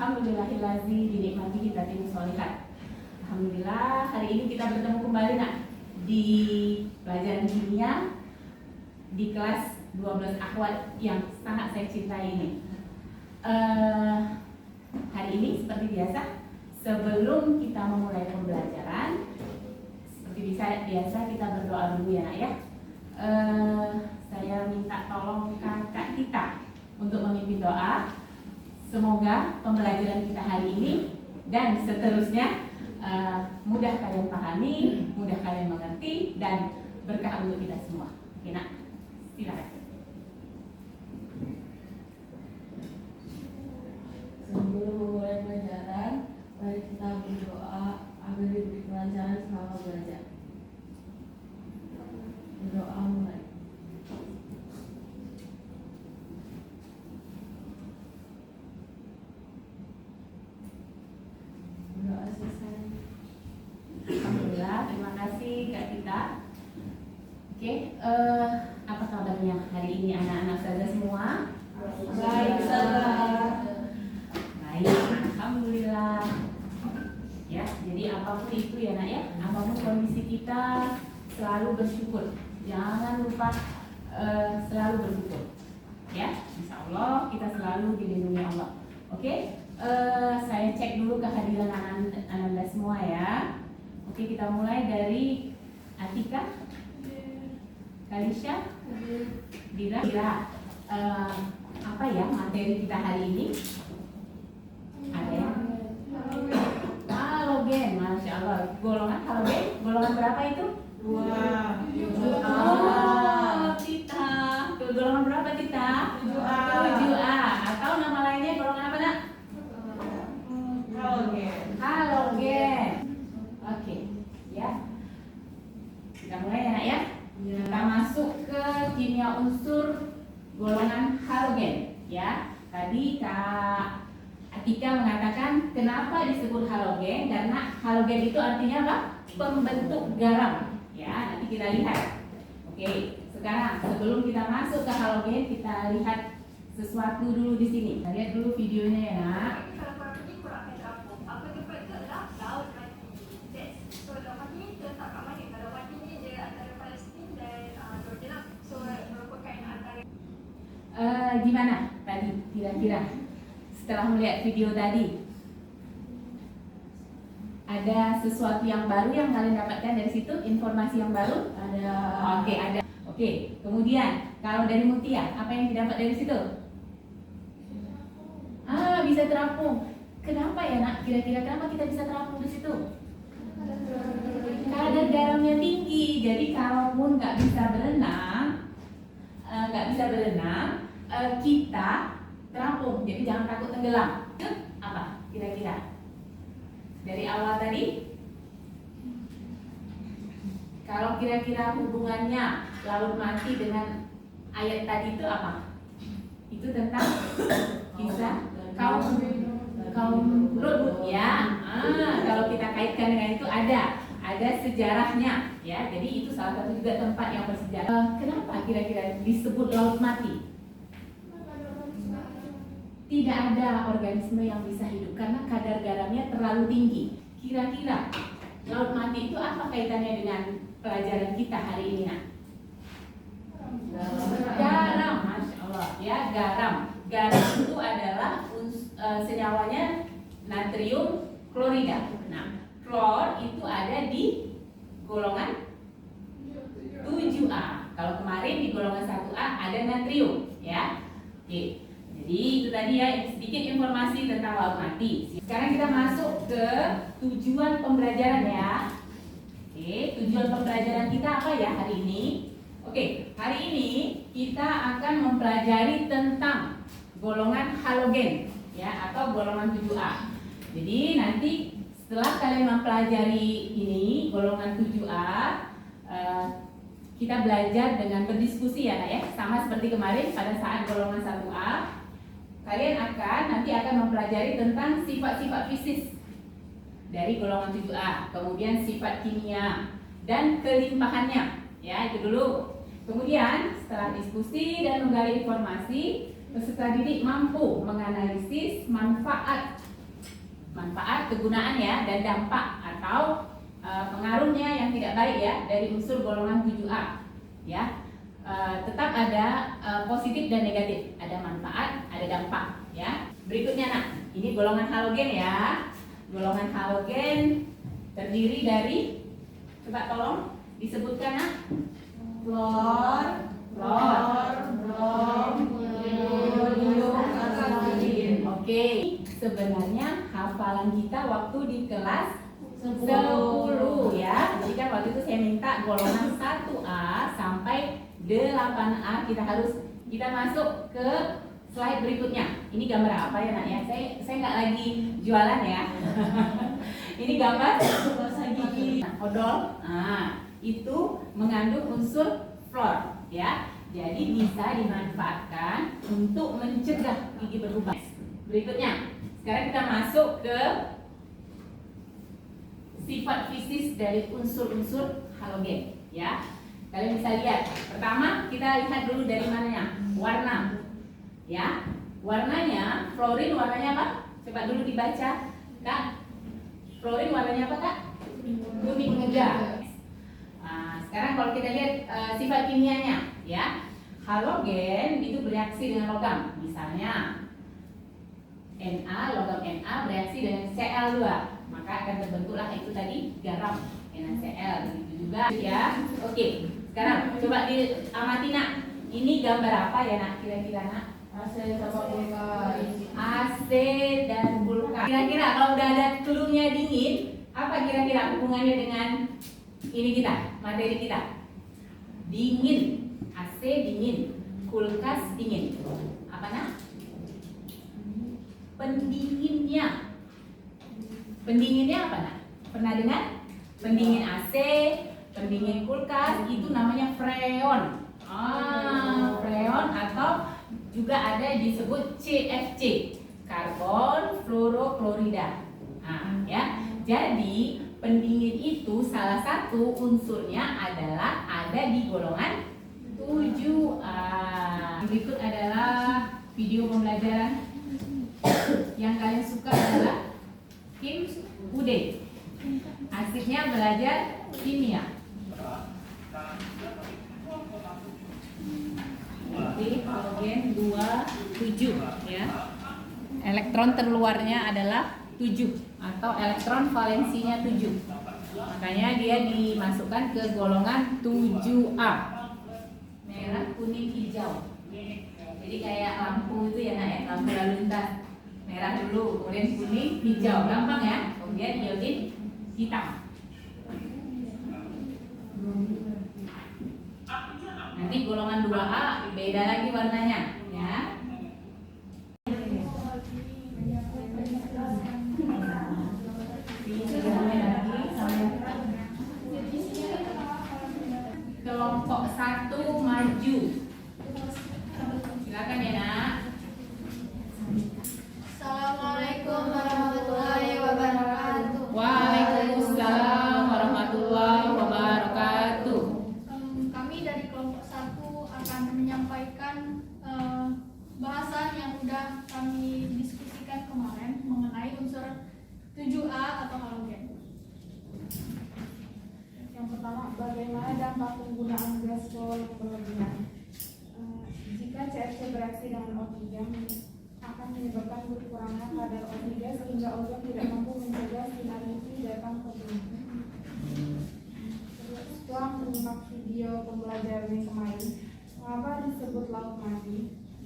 Alhamdulillahillazi binikmatihi tatimmu sholihat. Alhamdulillah, hari ini kita bertemu kembali nak di pelajaran kimia di kelas 12 akhwat yang sangat saya cintai ini. Hari ini seperti biasa, sebelum kita memulai pembelajaran, seperti biasa kita berdoa dulu ya nak ya. Saya minta tolong kakak kita untuk memimpin doa. Semoga pembelajaran kita hari ini dan seterusnya mudah kalian pahami, mudah kalian mengerti, dan berkah untuk kita semua. Oke nak, silakan. Sebelum memulai pelajaran, mari kita berdoa agar diberi kelancaran selama belajar. Berdoa mulai. Berdoa selesai. Alhamdulillah, terima kasih Kak Tita. Oke, apa kabarnya hari ini anak-anak saja semua? Baik, Ustazah. Baik, alhamdulillah. Ya, jadi apapun itu ya nak ya, apapun kondisi kita selalu bersyukur. Jangan lupa selalu bersyukur. Ya, insya Allah kita selalu dilindungi Allah. Oke, saya cek dulu kehadiran anak-anak semua ya. Oke, kita mulai dari Atika, Kalisha, Dira. Apa ya materi kita hari ini? Ada yang halogen, masya Allah. Golongan halogen, golongan berapa itu? 2. Oh, Tita. Golongan berapa Tita? 7A. 7A. Atau nama lainnya golongan apa nak? Halogen. Oke, ya. Kita mulai ya nak ya. Kita masuk ke kimia unsur golongan halogen. Ya, tadi Kak Atika mengatakan kenapa disebut halogen, karena halogen itu artinya apa? Pembentuk garam. Ya, nanti kita lihat. Oke, sekarang sebelum kita masuk ke halogen, kita lihat sesuatu dulu di sini. Kita lihat dulu videonya ya nak. Kalau korang pergi, korang akan terapung. Apa tempat itu adalah Laut Mati. So, Laut Mati ni terletak kat mana? Laut Mati ni dia antara Palestin dan Jordan lah. So, merupakan antara Gimana tadi kira-kira setelah melihat video tadi? Ada sesuatu yang baru yang kalian dapatkan dari situ? Informasi yang baru? Ada. Oke, ada. Oke, kemudian kalau dari Mutia, apa yang didapat dari situ? Bisa terapung. Kenapa ya nak? Kira-kira kenapa kita bisa terapung di situ? Kadar garamnya tinggi. Jadi kalaupun nggak bisa berenang, kita terapung. Jadi jangan takut tenggelam. Itu apa? Kira-kira dari awal tadi? Kalau kira-kira hubungannya Laut Mati dengan ayat tadi itu apa? Itu tentang kisah kaum Lut ya. Kalau kita kaitkan dengan itu ada sejarahnya ya. Jadi itu salah satu juga tempat yang bersejarah. Kenapa kira-kira disebut Laut Mati? Tidak ada organisme yang bisa hidup karena kadar garamnya terlalu tinggi. Kira-kira Laut Mati itu apa kaitannya dengan pelajaran kita hari ini nak? Garam, masya Allah ya, garam. Garam itu adalah senyawanya natrium klorida. Nah, klor itu ada di golongan 7A. Kalau kemarin di golongan 1A ada natrium ya. Oke. Jadi itu tadi ya sedikit informasi tentang Laut Mati. Sekarang kita masuk ke tujuan pembelajaran ya. Oke, tujuan pembelajaran kita apa ya hari ini? Oke, hari ini kita akan mempelajari tentang golongan halogen ya, atau golongan 7A. Jadi nanti setelah kalian mempelajari ini golongan 7A, kita belajar dengan berdiskusi ya, ya, sama seperti kemarin pada saat golongan 1A. Kalian nanti akan mempelajari tentang sifat-sifat fisik dari golongan 7A, kemudian sifat kimia dan kelimpahannya. Ya, itu dulu. Kemudian setelah diskusi dan menggali informasi, peserta didik mampu menganalisis manfaat manfaat, kegunaan ya, dan dampak atau pengaruhnya yang tidak baik ya dari unsur golongan 7A ya. Tetap ada positif dan negatif, ada manfaat, ada dampak ya. Berikutnya nak, ini golongan halogen ya. Golongan halogen terdiri dari, coba tolong disebutkan nak. Klor, brom, iodium, argon. Oke, sebenarnya hafalan kita waktu di kelas 10 ya. Jadi kan waktu itu saya minta golongan 1A sampai 8A kita masuk ke slide berikutnya. Ini gambar apa ya nak ya? Saya nggak lagi jualan ya. Ini gambar gosok gigi odol. Nah, itu mengandung unsur fluor ya. Jadi bisa dimanfaatkan untuk mencegah gigi berlubang. Berikutnya, sekarang kita masuk ke sifat fisik dari unsur-unsur halogen ya. Kalian bisa lihat. Pertama kita lihat dulu dari mananya? Warna. Ya. Warnanya, fluorin warnanya apa? Coba dulu dibaca. Kak. Fluorin warnanya apa, Kak? Kuning muda. Nah, sekarang kalau kita lihat sifat kimianya ya. Halogen itu bereaksi dengan logam. Misalnya logam Na bereaksi dengan Cl2. Maka akan terbentuklah itu tadi garam NaCl. Begitu juga ya. Oke, sekarang coba diamati nak. Ini gambar apa ya nak? Kira-kira nak? AC sama kulkas. AC dan kulkas. Kira-kira kalau udah ada clue-nya dingin, apa kira-kira hubungannya dengan ini kita, materi kita? Dingin, AC dingin, kulkas dingin. Apa nak? Pendinginnya. Pendinginnya apa nak? Pernah dengar? Pendingin AC, pendingin kulkas itu namanya freon. Freon atau juga ada disebut CFC, karbon fluoroklorida. Ya. Jadi pendingin itu salah satu unsurnya adalah ada di golongan 7A. Berikut adalah video pembelajaran yang kalian suka adalah Kim Ude. Asiknya belajar kimia. Oke, halogen 27 ya. Elektron terluarnya adalah 7 atau elektron valensinya 7. Makanya dia dimasukkan ke golongan 7A. Merah, kuning, hijau. Jadi kayak lampu itu ya nak ya, lampu lalu lintas. Merah dulu, kemudian kuning, hijau, gampang ya. Kemudian iodin hitam. Nanti golongan 2A beda lagi warnanya ya. Kelompok 1 maju. Silakan ya nak. Assalamualaikum warahmatullahi wabarakatuh. Waalaikumsalam warahmatullahi wabarakatuh. Kami dari kelompok 1 akan menyampaikan bahasan yang sudah kami diskusikan kemarin mengenai unsur 7A atau halogen. Yang pertama, bagaimana dampak penggunaan gas fluor berlebihan? Jika CFC bereaksi dengan O3 akan menyebabkan berkurangnya kadar O3 sehingga ozon tidak mampu mencegah sinar UV datang ke bumi. Setelah menyimak video pembelajaran yang kemarin, mengapa disebut laut mati?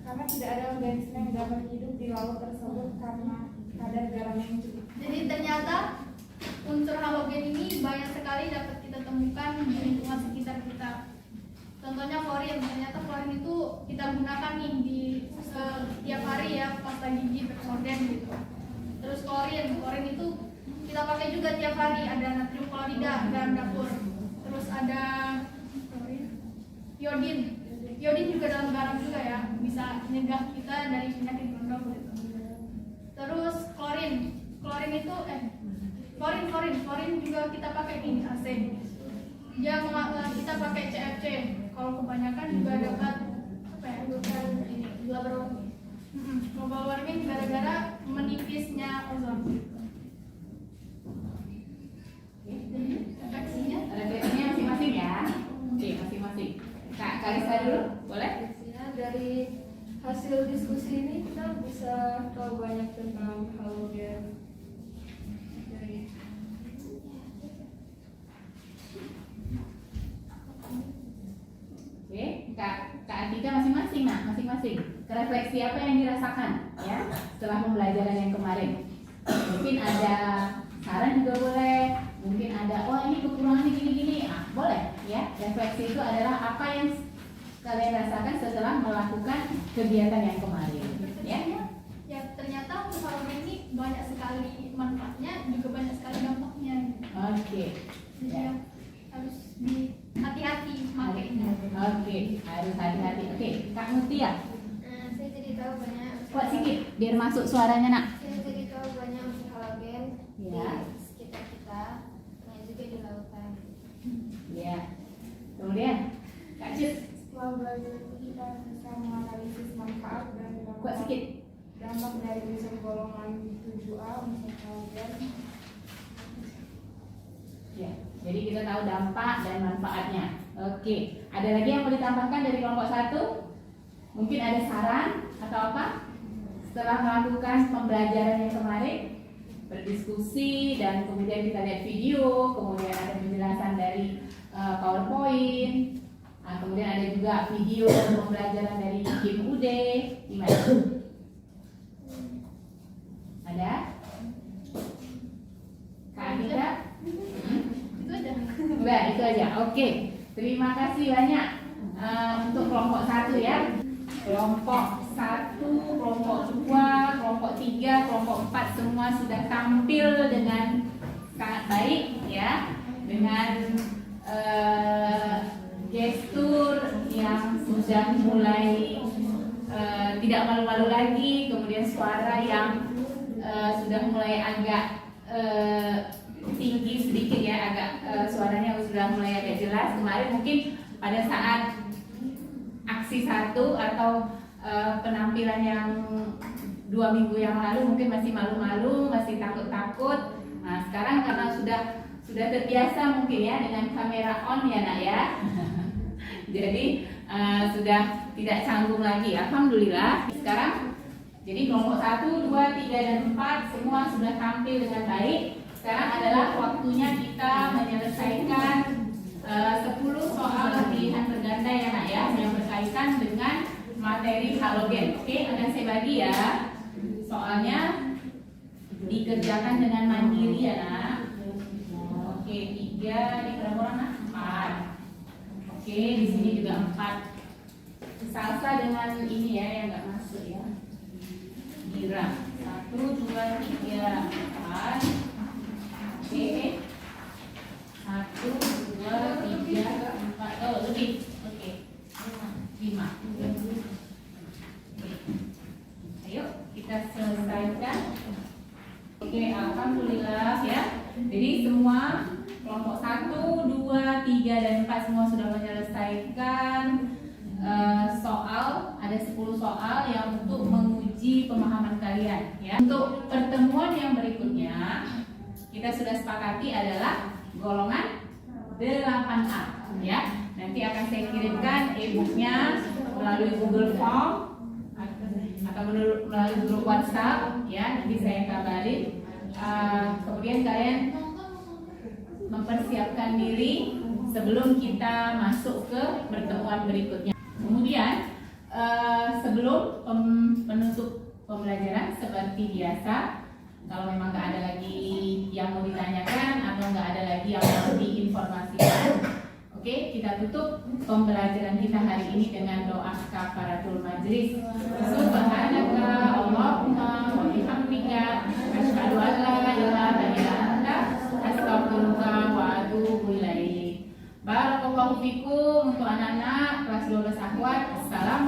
Karena tidak ada organisme yang dapat hidup di laut tersebut karena kadar garam yang cukup. Jadi ternyata unsur halogen ini banyak sekali dapat kita temukan di lingkungan sekitar kita. Contohnya klorin, ternyata klorin itu kita gunakan nih di setiap hari ya, pasta gigi, persorden gitu. Terus klorin itu kita pakai juga tiap hari, ada natrium klorida dalam dapur. Terus ada iodin juga dalam garam juga ya, bisa mencegah kita dari penyakit gondok gitu. Terus klorin juga kita pakai di AC. Dia kita pakai CFC. Kalau kebanyakan juga dapat global warming gara-gara menipisnya ozon. refleksi apa yang dirasakan ya setelah pembelajaran yang kemarin. Mungkin ada saran juga boleh, mungkin ada oh ini kekurangannya gini-gini, boleh ya. Refleksi itu adalah apa yang kalian rasakan setelah melakukan kegiatan yang kemarin ya. Ya ternyata untuk halogen ini banyak sekali manfaatnya, juga banyak sekali dampaknya. Oke. Jadi Ya. ya, harus hati-hati makainya. Oke, harus hati-hati. Oke, Kak Mutia, Saya jadi tahu banyak. kuat sedikit biar masuk suaranya nak. Saya jadi tahu banyak unsur halogen Ya. di sekitar kita, banyak juga di lautan. Ya. Kemudian Kak Cis, Setelah belajar itu kita bisa menganalisis manfaat dan kuat sedikit. dampak dari unsur golongan 7A unsur halogen. Ya. Jadi kita tahu dampak dan manfaatnya. Oke, ada lagi yang mau ditambahkan dari kelompok 1? Mungkin ada saran atau apa? Setelah melakukan pembelajaran yang kemarin, berdiskusi dan kemudian kita lihat video, kemudian ada penjelasan dari PowerPoint, kemudian ada juga video pembelajaran dari Kim Ude, gimana? Ada? Kak Anita? Itu aja. Udah, itu aja. Oke. Terima kasih banyak untuk kelompok 1 ya. Kelompok 1, kelompok 2, kelompok 3, kelompok 4 semua sudah tampil dengan sangat baik ya. Dengan gestur yang sudah mulai tidak malu-malu lagi, kemudian suara yang sudah mulai agak tinggi sedikit ya, agak suaranya sudah mulai agak jelas. Kemarin mungkin pada saat aksi 1 atau penampilan yang 2 minggu yang lalu mungkin masih malu-malu, masih takut-takut. Nah sekarang karena sudah terbiasa mungkin ya dengan kamera on ya nak ya. Jadi sudah tidak canggung lagi, alhamdulillah. Sekarang jadi kelompok 1, 2, 3 dan 4 semua sudah tampil dengan baik. Sekarang adalah waktunya kita menyelesaikan 10 soal latihan berganda ya nak ya, yang berkaitan dengan materi halogen. Oke, akan saya bagi ya. Soalnya dikerjakan dengan mandiri ya nak. Oke, 3 di berapa orang nak? 4. Oke, di sini juga 4. Salsa dengan ini ya yang nggak masuk ya. Gira. 1, 2, 3, 4. Oke. 1, 2, 3, 4. Oh, lebih. Oke. 5. Ayo kita selesaikan. Oke, alhamdulillah ya. Jadi semua kelompok 1, 2, 3 dan 4 semua sudah menyelesaikan soal. Ada 10 soal yang untuk menguji pemahaman kalian ya. Untuk pertemuan yang berikutnya kita sudah sepakati adalah golongan 8A ya. Nanti akan saya kirimkan e-booknya melalui Google Form atau melalui grup WhatsApp ya. Nanti saya kabarin. Kemudian kalian mempersiapkan diri sebelum kita masuk ke pertemuan berikutnya. Kemudian sebelum penutup pembelajaran seperti biasa, kalau memang nggak ada lagi yang mau ditanyakan atau nggak ada lagi yang mau diinformasikan, oke, kita tutup pembelajaran kita hari ini dengan doa kafaratul majlis. Subhanaka Allahumma wa bihamdika asyhadu an la ilaha illa anta astaghfiruka wa atubu ilaik. Barakallahu fikum untuk anak-anak kelas 12 akhwat. Assalamualaikum